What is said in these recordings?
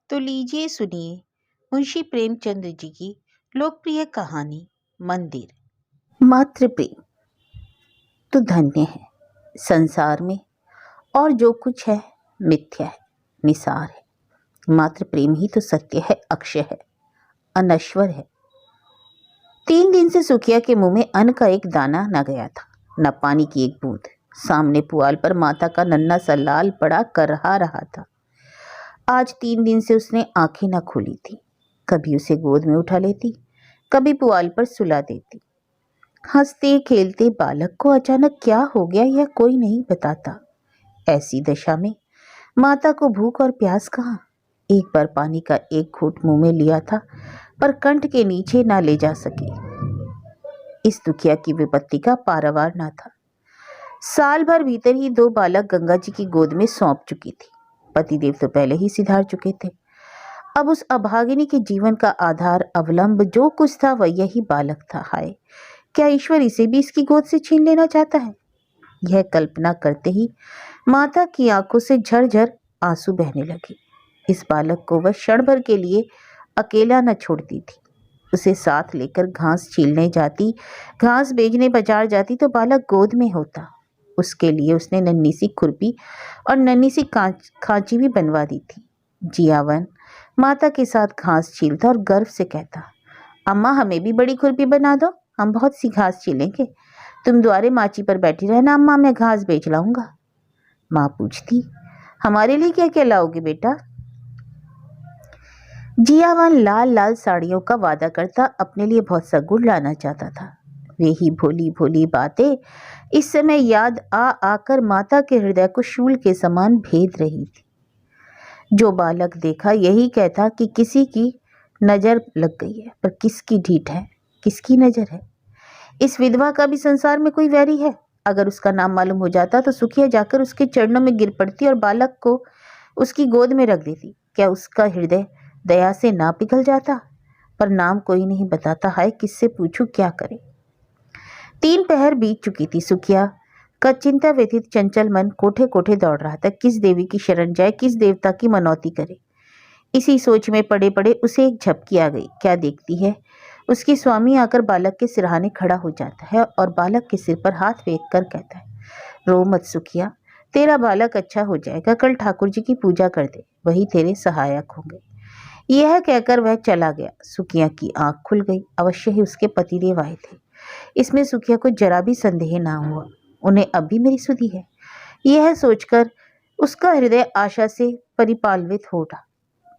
तो लीजिए सुनिए मुंशी प्रेमचंद जी की लोकप्रिय कहानी मंदिर। मात्र प्रेम तो धन्य है संसार में, और जो कुछ है मिथ्या है, निसार है। मात्र प्रेम ही तो सत्य है, अक्षय है, अनश्वर है। 3 दिन से सुखिया के मुंह में अन्न का एक दाना न गया था, न पानी की एक बूंद। सामने पुआल पर माता का नन्हा सा लाल पड़ा करहा रहा था। आज 3 दिन से उसने आंखें न खोली थी। कभी उसे गोद में उठा लेती, कभी पुआल पर सुला देती। हंसते खेलते बालक को अचानक क्या हो गया यह कोई नहीं बताता। ऐसी दशा में माता को भूख और प्यास कहाँ। एक बार पानी का एक घूंट मुंह में लिया था, पर कंठ के नीचे ना ले जा सके। इस दुखिया की विपत्ति का पारावार ना था। साल भर भीतर ही 2 बालक गंगा जी की गोद में सौंप चुकी थी। पतिदेव तो पहले ही सिधार चुके थे। अब उस अभागिनी के जीवन का आधार अवलंब जो कुछ था वह यही बालक था। हाय, क्या ईश्वर इसे भी इसकी गोद से छीन लेना चाहता है? यह कल्पना करते ही माता की आंखों से झरझर आंसू बहने लगे। इस बालक को वह क्षण भर के लिए अकेला न छोड़ती थी। उसे साथ लेकर घास छीलने जाती, घास बेचने बाजार जाती तो बालक गोद में होता। उसके लिए उसने नन्ही सी खुरपी और नन्ही सी खांची भी बनवा दी थी। जियावन माता के साथ घास छीलता और गर्व से कहता, अम्मा हमें भी बड़ी खुरपी बना दो, हम बहुत सी घास छीलेंगे। तुम द्वारे माची पर बैठी रहना अम्मा, मैं घास बेच लाऊंगा। माँ पूछती, हमारे लिए क्या क्या लाओगे बेटा? जियावन लाल लाल साड़ियों का वादा करता, अपने लिए बहुत सा गुड़ लाना चाहता था। वे ही भोली भोली बातें इस समय याद आ आकर माता के हृदय को शूल के समान भेद रही थी। जो बालक देखा यही कहता कि किसी की नजर लग गई है, पर किसकी ढीठ है, किसकी नजर है? इस विधवा का भी संसार में कोई वैरी है? अगर उसका नाम मालूम हो जाता तो सुखिया जाकर उसके चरणों में गिर पड़ती और बालक को उसकी गोद में रख देती। क्या उसका हृदय दया से ना पिघल जाता? पर नाम कोई नहीं बताता। हाय, किससे पूछूं, क्या करे? 3 पहर बीत चुकी थी। सुखिया का चिंता व्यथित चंचल मन कोठे कोठे दौड़ रहा था। किस देवी की शरण जाए, किस देवता की मनौती करे। इसी सोच में पड़े पड़े उसे एक झपकी आ गई। क्या देखती है, उसकी स्वामी आकर बालक के सिरहाने खड़ा हो जाता है और बालक के सिर पर हाथ फेंक कर कहता है, रो मत सुखिया, तेरा बालक अच्छा हो जाएगा। कल ठाकुर जी की पूजा कर दे, वही तेरे सहायक होंगे। यह कहकर वह चला गया। सुखिया की आंख खुल गई। अवश्य ही उसके पतिदेव आए थे। इसमें सुखिया को जरा भी संदेह ना हुआ। उन्हें अब भी मेरी सुधि है, यह सोचकर उसका हृदय आशा से परिपालवित हो उठा।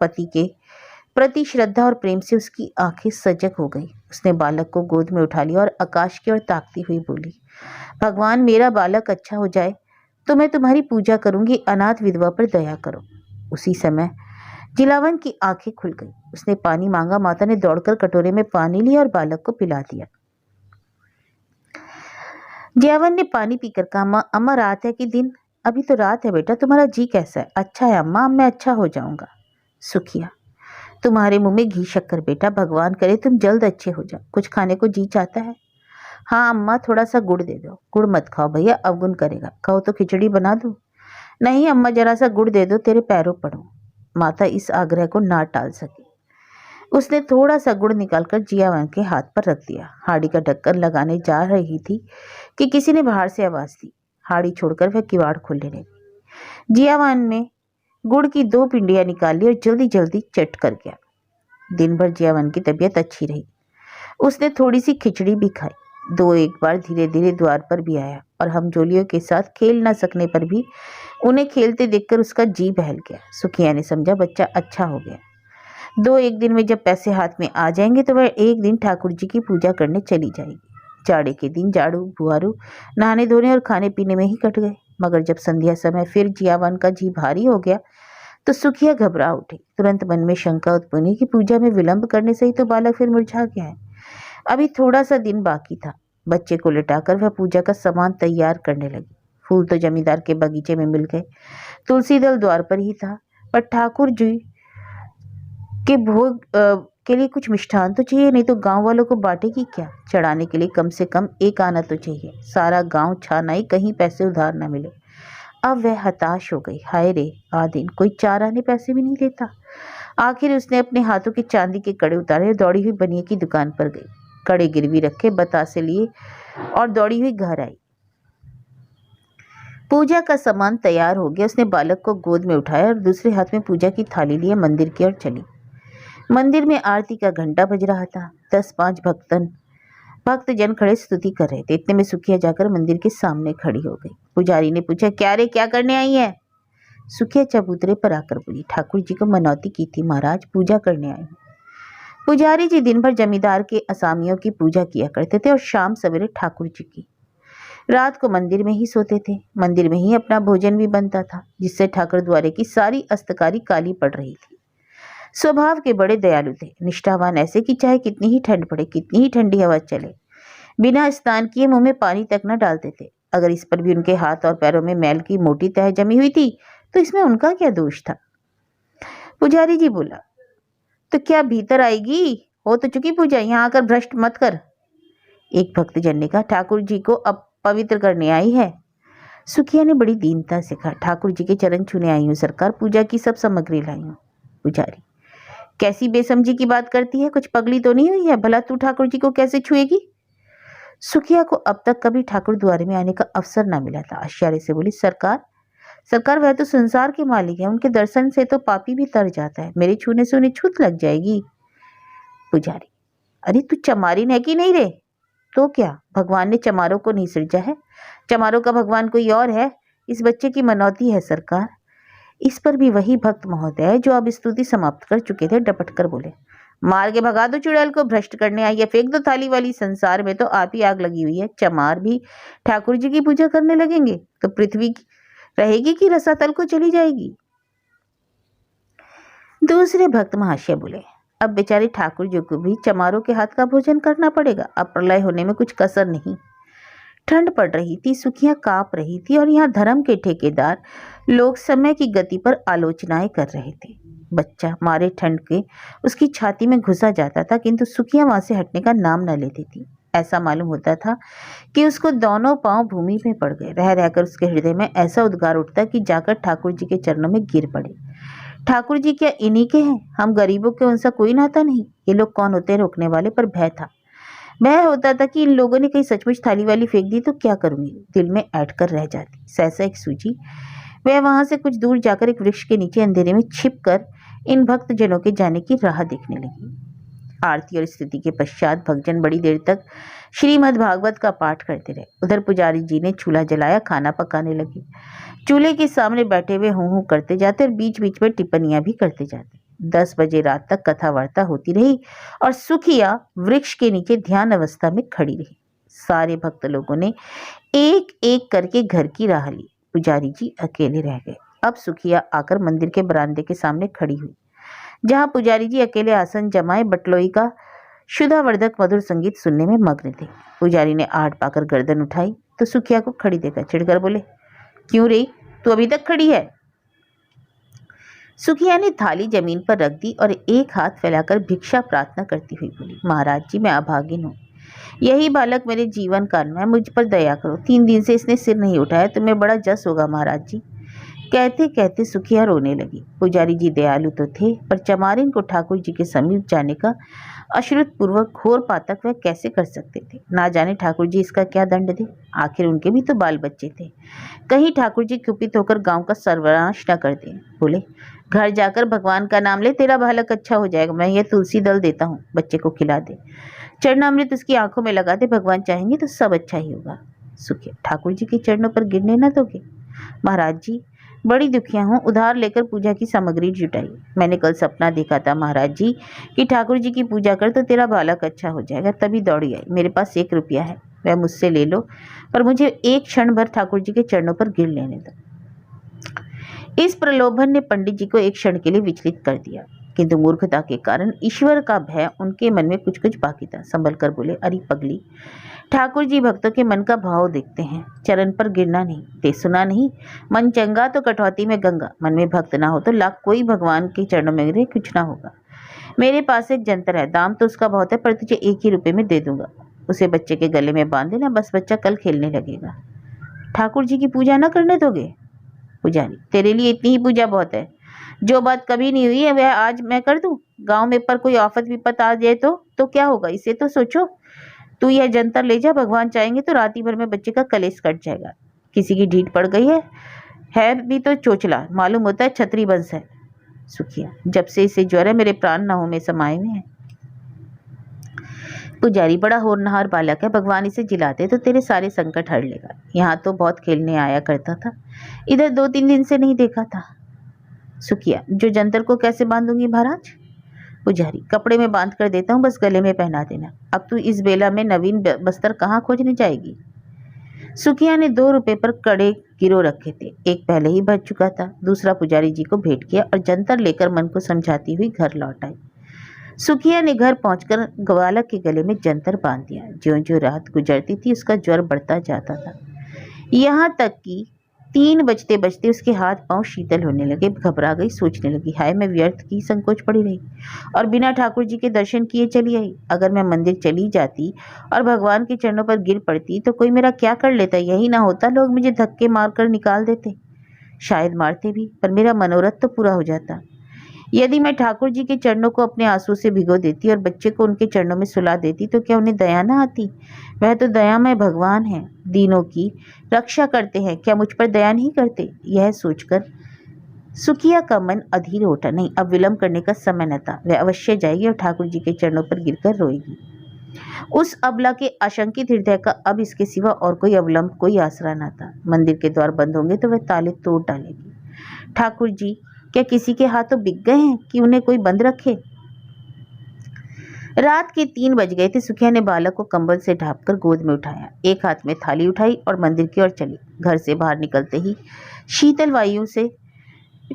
पति के प्रति श्रद्धा और प्रेम से उसकी आंखें सजग हो गई। उसने बालक को गोद में उठा लिया और आकाश की ओर ताकती हुई बोली, भगवान मेरा बालक अच्छा हो जाए तो मैं तुम्हारी पूजा करूंगी, अनाथ विधवा पर दया करो। उसी समय जिलावन की आंखें खुल गई। उसने पानी मांगा। माता ने दौड़कर कटोरे में पानी लिया और बालक को पिला दिया। जियावन ने पानी पीकर कहा, अम्मा रात है कि दिन? अभी तो रात है बेटा, तुम्हारा जी कैसा है? अच्छा है अम्मा, मैं अच्छा हो जाऊंगा। सुखिया, तुम्हारे मुंह में घी शक्कर बेटा, भगवान करे तुम जल्द अच्छे हो जाओ। कुछ खाने को जी चाहता है? हाँ अम्मा, थोड़ा सा गुड़ दे दो। गुड़ मत खाओ भैया, अवगुण करेगा। कहो तो खिचड़ी बना दूं? नहीं अम्मा, जरा सा गुड़ दे दो, तेरे पैरों पड़ूं। माता इस आग्रह को ना टाल सकी। उसने थोड़ा सा गुड़ निकालकर जियावन के हाथ पर रख दिया। हाड़ी का ढक्कन लगाने जा रही थी कि किसी ने बाहर से आवाज दी। हाड़ी छोड़कर वह किवाड़ खोलने लगी। जियावन ने गुड़ की 2 पिंडियां निकाल ली और जल्दी जल्दी चट कर गया। दिन भर जियावन की तबीयत अच्छी रही। उसने थोड़ी सी खिचड़ी भी खाई। 2-1 बार धीरे धीरे द्वार पर भी आया और हमजोलियों के साथ खेल न सकने पर भी उन्हें खेलते देखकर उसका जी बहल गया। सुखिया ने समझा बच्चा अच्छा हो गया। 2-1 दिन में जब पैसे हाथ में आ जाएंगे तो वह एक दिन ठाकुर जी की पूजा करने चली जाएगी। जाड़े के दिन झाड़ू बुहारू नहाने धोने और खाने पीने में ही कट गए। मगर जब संध्या समय फिर जियावन का जी भारी हो गया तो सुखिया घबरा उठी। तुरंत मन में शंका उत्पन्न हुई कि पूजा में विलंब करने से ही तो बालक फिर मुरझा गया है। अभी थोड़ा सा दिन बाकी था। बच्चे को लिटाकर वह पूजा का सामान तैयार करने लगी। फूल तो जमींदार के बगीचे में मिल गए। तुलसी दल द्वार पर ही था, पर ठाकुर जी के भोग के लिए कुछ मिष्ठान तो चाहिए, नहीं तो गांव वालों को बांटेगी क्या? चढ़ाने के लिए कम से कम 1 आना तो चाहिए। सारा गांव छाना ही, कहीं पैसे उधार न मिले। अब वह हताश हो गई। हाय रे आदिन, कोई 4 आने पैसे भी नहीं देता। आखिर उसने अपने हाथों के चांदी के कड़े उतारे और दौड़ी हुई बनिए की दुकान पर गई। कड़े गिरवी रखे, बतासे लिए और दौड़ी हुई घर आई। पूजा का सामान तैयार हो गया। उसने बालक को गोद में उठाया और दूसरे हाथ में पूजा की थाली लिए मंदिर की ओर चली। मंदिर में आरती का घंटा बज रहा था। 10-5 भक्तजन खड़े स्तुति कर रहे थे। इतने में सुखिया जाकर मंदिर के सामने खड़ी हो गई। पुजारी ने पूछा, क्या रे, क्या करने आई है? सुखिया चबूतरे पर आकर बोली, ठाकुर जी को मनौती की थी महाराज, पूजा करने आई हूं। पुजारी जी दिन भर जमींदार के असामियों की पूजा किया करते थे और शाम सवेरे ठाकुर जी की। रात को मंदिर में ही सोते थे। मंदिर में ही अपना भोजन भी बनता था, जिससे ठाकुर द्वारे की सारी अस्तकारी काली पड़ रही थी। स्वभाव के बड़े दयालु थे, निष्ठावान ऐसे कि चाहे कितनी ही ठंड पड़े, कितनी ही ठंडी हवा चले, बिना स्नान किए मुंह में पानी तक न डालते थे। अगर इस पर भी उनके हाथ और पैरों में मैल की मोटी तह जमी हुई थी तो इसमें उनका क्या दोष था? पुजारी जी बोला, तो क्या भीतर आएगी? हो तो चुकी पूजा, यहाँ आकर भ्रष्ट मत कर। एक भक्तजन ने कहा, ठाकुर जी को अब पवित्र करने आई है। सुखिया ने बड़ी दीनता से कहा, ठाकुर जी के चरण छूने आई हूँ सरकार, पूजा की सब सामग्री लाई हूँ। पुजारी, कैसी बेसमझी की बात करती है, कुछ पगली तो नहीं हुई है? भला तू ठाकुर जी को कैसे छुएगी? सुखिया को अब तक कभी ठाकुर द्वारे में आने का अवसर न मिला था। आश्चर्य से बोली, सरकार वह तो संसार के मालिक है, उनके दर्शन से तो पापी भी तर जाता है, मेरे छूने से उन्हें छूत लग जाएगी। पुजारी, अरे तू चमारिन है कि नहीं रे? तो क्या, भगवान ने चमारों को नहीं सृजा है? चमारों का भगवान कोई और है? इस बच्चे की मनौती है सरकार। इस पर भी वही भक्त महोदय जो अब स्तुति समाप्त कर चुके थे डपट कर बोले, मार के भगा दो चुड़ैल को, भ्रष्ट करने आई है, फेंक दो थाली वाली। संसार में तो आप ही आग लगी हुई है, चमार भी ठाकुर जी की पूजा करने लगेंगे तो पृथ्वी रहेगी कि रसातल को चली जाएगी? दूसरे भक्त महाशय बोले, अब बेचारे ठाकुर जी को भी चमारों के हाथ का भोजन करना पड़ेगा, अब प्रलय होने में कुछ कसर नहीं। ठंड पड़ रही थी, सुखियां कांप रही थी और यहाँ धर्म के ठेकेदार लोग समय की गति पर आलोचनाएं कर रहे थे। बच्चा मारे ठंड के उसकी छाती में घुसा जाता था, किंतु सुखियां वहां से हटने का नाम न लेती थी। ऐसा मालूम होता था कि उसको दोनों पांव भूमि में पड़ गए। रह रहकर उसके हृदय में ऐसा उद्गार उठता कि जाकर ठाकुर जी के चरणों में गिर पड़े। ठाकुर जी क्या इन्हीं के हैं? हम गरीबों के उनसा कोई नाता नहीं। ये लोग कौन होते हैं रोकने वाले? पर भय था। भय होता था कि इन लोगों ने कहीं सचमुच थाली वाली फेंक दी तो क्या करूंगी? दिल में ऐठ कर रह जाती। सहसा एक सूझी। वह वहां से कुछ दूर जाकर एक वृक्ष के नीचे अंधेरे में छिप कर इन भक्तजनों के जाने की राह देखने लगी। आरती और स्तुति के पश्चात भक्तजन बड़ी देर तक श्रीमद् भागवत का पाठ करते रहे। उधर पुजारी जी ने चूल्हा जलाया, खाना पकाने लगे। चूल्हे के सामने बैठे हुए हूं हूं करते जाते और बीच बीच में टिप्पणियां भी करते जाते। 10 बजे रात तक कथा वार्ता होती रही और सुखिया वृक्ष के नीचे ध्यान अवस्था में खड़ी रही। सारे भक्त लोगों ने एक एक करके घर की राह ली। पुजारी जी अकेले रह गए। अब सुखिया आकर मंदिर के बरामदे के सामने खड़ी हुई, जहां पुजारी जी अकेले आसन जमाए बटलोई का शुद्धावर्धक मधुर संगीत सुनने में मग्न थे। पुजारी ने आहट पाकर गर्दन उठाई तो सुखिया को खड़ी देखा चिढ़कर बोले, क्यों रे, तू अभी तक खड़ी है? सुखिया ने थाली जमीन पर रख दी और एक हाथ फैलाकर भिक्षा प्रार्थना करती हुई बोली, महाराज जी मैं अभागिन हूँ, यही बालक मेरे जीवन काल में, मुझ पर दया करो। 3 दिन से इसने सिर नहीं उठाया, तुम्हें बड़ा जस होगा महाराज जी। कहते कहते सुखिया रोने लगी। पुजारी जी दयालु तो थे, पर चमारिन को ठाकुर जी के समीप जाने का अश्रुतपूर्वक घोर पातक वह कैसे कर सकते थे? ना जाने ठाकुर जी इसका क्या दंड दे। आखिर उनके भी तो बाल बच्चे थे। कहीं ठाकुर जी कुपित होकर गांव का सर्वनाश न कर दें। बोले, घर जाकर भगवान का नाम ले, तेरा बालक अच्छा हो जाएगा। मैं ये तुलसी दल देता हूँ, बच्चे को खिला दे, चरणामृत उसकी आंखों में लगा दे, भगवान चाहेंगे तो सब अच्छा ही होगा। सुखिया, ठाकुर जी के चरणों पर गिरने न दोगे? महाराज जी बड़ी दुखिया हूँ, उधार लेकर पूजा की सामग्री जुटाई। मैंने कल सपना देखा था महाराज जी कि ठाकुर जी की पूजा कर तो तेरा बालक अच्छा हो जाएगा, तभी दौड़ी आई। मेरे पास 1 रुपया है, वह मुझसे ले लो, पर मुझे एक क्षण भर ठाकुर जी के चरणों पर गिर लेने दो। इस प्रलोभन ने पंडित जी को एक क्षण के लिए विचलित कर दिया, किंतु मूर्खता के कारण ईश्वर का भय उनके मन में कुछ कुछ बाकी था। संभल कर बोले, अरे पगली, ठाकुर जी भक्तों के मन का भाव देखते हैं, चरण पर गिरना नहीं। ते सुना नहीं, मन चंगा तो कटौती में गंगा। मन में भक्त ना हो तो लाख कोई भगवान के चरणों में गिरे, कुछ ना होगा। मेरे पास एक जंतर है, दाम तो उसका बहुत है, पर तुझे 1 ही रुपये में दे दूंगा। उसे बच्चे के गले में बांध देना, बस बच्चा कल खेलने लगेगा। ठाकुर जी की पूजा न करने दोगे? पुजारी, तेरे लिए इतनी ही पूजा बहुत है। जो बात कभी नहीं हुई है वह आज मैं कर दूं? गांव में पर कोई आफत विपत आ जाए तो क्या होगा, इसे तो सोचो। तू यह जंतर ले जा, भगवान चाहेंगे तो रात ही भर में बच्चे का कलेश कट जाएगा। किसी की ढीठ पड़ गई है भी तो चोचला, मालूम होता है छतरी वंश है। सुखिया, जब से इसे ज्वर है मेरे प्राण नाहों में समाये हुए हैं। पुजारी, बड़ा होनहार बालक है, भगवान इसे जिलाते तो तेरे सारे संकट हर लेगा। यहाँ तो बहुत खेलने आया करता था, इधर 2-3 दिन से नहीं देखा था। सुखिया, जो जंतर को कैसे बांधूंगी महाराज? पुजारी, कपड़े में बांध कर देता हूँ, बस गले में पहना देना। अब तू इस बेला में नवीन बस्तर कहाँ खोजने जाएगी? सुखिया ने 2 रुपए पर कड़े गिरो रखे थे, एक पहले ही बच चुका था, दूसरा पुजारी जी को भेंट किया और जंतर लेकर मन को समझाती हुई घर लौट आई। सुखिया ने घर पहुंचकर बालक के गले में जंतर बांध दिया। ज्यों ज्यों रात गुजरती थी उसका ज्वर बढ़ता जाता था, यहाँ तक कि 3 बजते बजते उसके हाथ पांव शीतल होने लगे। घबरा गई, सोचने लगी, हाय मैं व्यर्थ की संकोच पड़ी रही और बिना ठाकुर जी के दर्शन किए चली आई। अगर मैं मंदिर चली जाती और भगवान के चरणों पर गिर पड़ती तो कोई मेरा क्या कर लेता? यही ना होता, लोग मुझे धक्के मारकर निकाल देते, शायद मारते भी, पर मेरा मनोरथ तो पूरा हो जाता। यदि मैं ठाकुर जी के चरणों को अपने आंसू से भिगो देती और बच्चे को उनके चरणों में सुला देती तो क्या उन्हें दया न आती? वह तो दयामय भगवान है, दीनों की रक्षा करते हैं, क्या मुझ पर दया नहीं करते? यह सोचकर सुखिया का मन अधीर उठा। नहीं, अब विलंब करने का समय न था, वह अवश्य जाएगी और ठाकुर जी के चरणों पर गिरकर रोएगी। उस अबला के आशंकित हृदय का अब इसके सिवा और कोई अवलंब, कोई आसरा न था। मंदिर के द्वार बंद होंगे तो वह ताले तोड़ डालेगी। ठाकुर जी क्या किसी के हाथों बिक गए हैं कि उन्हें कोई बंद रखे? रात के 3 बज गए थे। सुखिया ने बालक को कंबल से ढांपकर गोद में उठाया, एक हाथ में थाली उठाई और मंदिर की ओर चली। घर से बाहर निकलते ही शीतल वायु से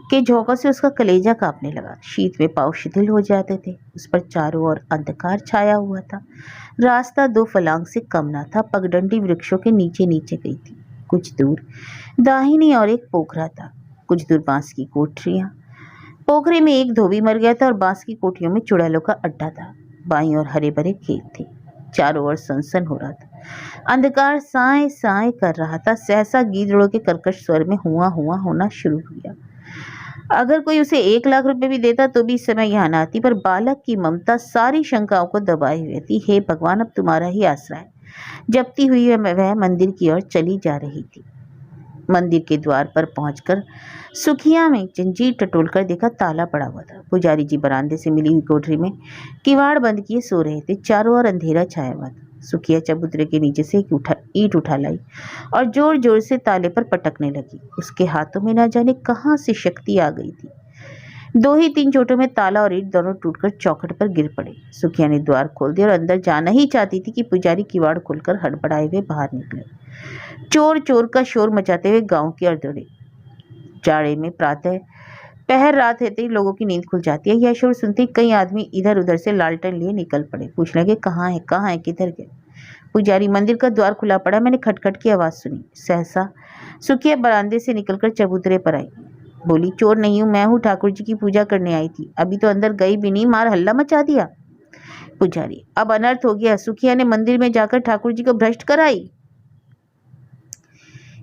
के झोंकों से उसका कलेजा कांपने लगा। शीत में पांव शिथिल हो जाते थे। उस पर चारों ओर अंधकार छाया हुआ था। रास्ता 2 फलांग से कम ना था। पगडंडी वृक्षों के नीचे नीचे गई थी। कुछ दूर दाहिनी और एक पोखरा था, कुछ दूर बांस की कोठरियां। पोखरे में एक धोबी मर गया था और बांस की कोठरियों में चुड़ैलों का अड्डा था। बाईं ओर हरे भरे खेत थे। चारों ओर सनसन हो रहा था। अंधकार साए साए कर रहा था। सहसा गीदड़ों के कर्कश स्वर में हुआ हुआ होना शुरू हुआ। अगर कोई उसे 1 लाख रुपए भी देता तो भी इस समय यहाँ न आती, पर बालक की ममता सारी शंकाओं को दबाए हुए थी। हे भगवान, अब तुम्हारा ही आसरा है। जपती हुई वह मंदिर की ओर चली जा रही थी। मंदिर के द्वार पर पहुंचकर सुखिया में जंजीर टटोलकर देखा, ताला पड़ा हुआ था। पुजारी जी बरामदे से मिली हुई कोठरी में किवाड़ बंद किए सो रहे थे। चारों ओर अंधेरा छाया हुआ था। सुखिया चबूतरे के नीचे से एक ईंट उठा लाई और जोर जोर से ताले पर पटकने लगी। उसके हाथों में न जाने कहां से शक्ति आ गई थी। 2 ही 3 चोटों में ताला और ईंट दोनों टूटकर चौखट पर गिर पड़े। सुखिया ने द्वार खोल दिया और अंदर जाना ही चाहती थी कि पुजारी किवाड़ खोलकर हड़बड़ाए हुए बाहर निकले। चोर चोर का शोर मचाते हुए गांव की ओर दौड़े। जाड़े में प्रातः पहर रात होते ही लोगों की नींद खुल जाती है। यह शोर सुनते ही कई आदमी इधर उधर से लालटेन लिए निकल पड़े। पूछने लगे, कहाँ है, किधर गए? पुजारी, मंदिर का द्वार खुला पड़ा, मैंने खटखट की आवाज सुनी। सहसा सुखिया बरामदे से निकलकर चबूतरे पर आई। बोली, चोर नहीं हूं, मैं हूँ, ठाकुर जी की पूजा करने आई थी। अभी तो अंदर गई भी नहीं, मार हल्ला मचा दिया। पुजारी, अब अनर्थ हो गया। सुखिया ने मंदिर में जाकर ठाकुर जी को भ्रष्ट कराई।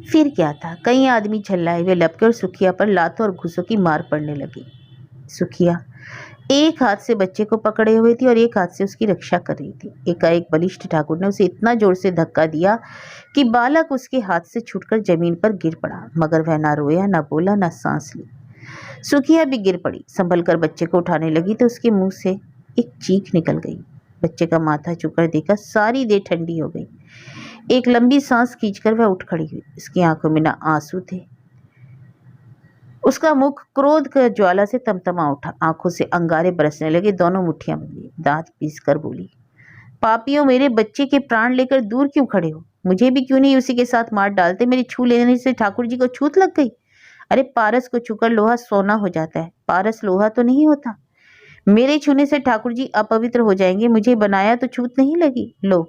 फिर क्या था, कई आदमी झल्लाए हुए लपके और सुखिया पर लातों और घूसों की मार पड़ने लगी। सुखिया एक हाथ से बच्चे को पकड़े हुए थी और एक हाथ से उसकी रक्षा कर रही थी। एकाएक बलिष्ठ ठाकुर ने उसे इतना जोर से धक्का दिया कि बालक उसके हाथ से छूटकर जमीन पर गिर पड़ा, मगर वह ना रोया, ना बोला, ना सांस ली। सुखिया भी गिर पड़ी। संभल कर बच्चे को उठाने लगी तो उसके मुंह से एक चीख निकल गई। बच्चे का माथा झुककर देखा, सारी देह ठंडी हो गई। एक लंबी सांस खींचकर वह उठ खड़ी हुई। उसकी आंखों में ना आंसू थे, उसका मुख क्रोध का ज्वाला से तमतमा उठा। आंखों से अंगारे बरसने लगे। दोनों मुट्ठियां बंधी, दांत पीसकर बोली, पापियों, मेरे बच्चे के प्राण लेकर दूर क्यों खड़े हो? मुझे भी क्यों नहीं उसी के साथ मार डालते? मेरी छू लेने से ठाकुर जी को छूत लग गई। अरे पारस को छूकर लोहा सोना हो जाता है, पारस लोहा तो नहीं होता। मेरे छूने से ठाकुर जी अपवित्र हो जाएंगे। मुझे बनाया तो छूत नहीं लगी। लो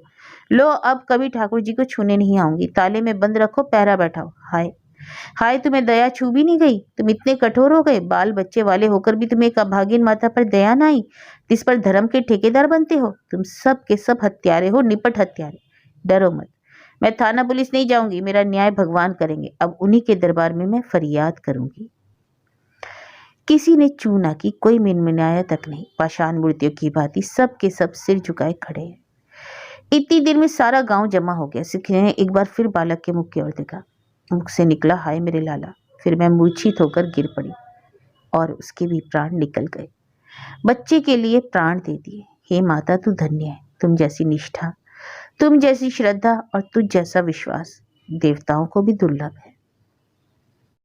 लो, अब कभी ठाकुर जी को छूने नहीं आऊंगी। ताले में बंद रखो, पहरा बैठाओ। हाय हाय, तुम्हें दया छू भी नहीं गई? तुम इतने कठोर हो गए? बाल बच्चे वाले होकर भी तुम्हें एक अभागिन माता पर दया न आई, जिस पर धर्म के ठेकेदार बनते हो? तुम सब के सब हत्यारे हो, निपट हत्यारे। डरो मत, मैं थाना पुलिस नहीं जाऊंगी, मेरा न्याय भगवान करेंगे। अब उन्हीं के दरबार में मैं फरियाद करूंगी। किसी ने चू ना की, कोई मिनमिनाया तक नहीं। पाषाण मूर्तियों की भांति सब के सब सिर झुकाए खड़े हैं। इतनी देर में सारा गांव जमा हो गया। सिकंदर ने एक बार फिर बालक के मुख की ओर देखा। मुख से निकला, हाय मेरे लाला। फिर मैं मूर्छित होकर गिर पड़ी और उसके भी प्राण निकल गए। बच्चे के लिए प्राण दे दिए। हे माता, तू धन्य है। तुम जैसी निष्ठा, तुम जैसी श्रद्धा और तुझ जैसा विश्वास देवताओं को भी दुर्लभ है।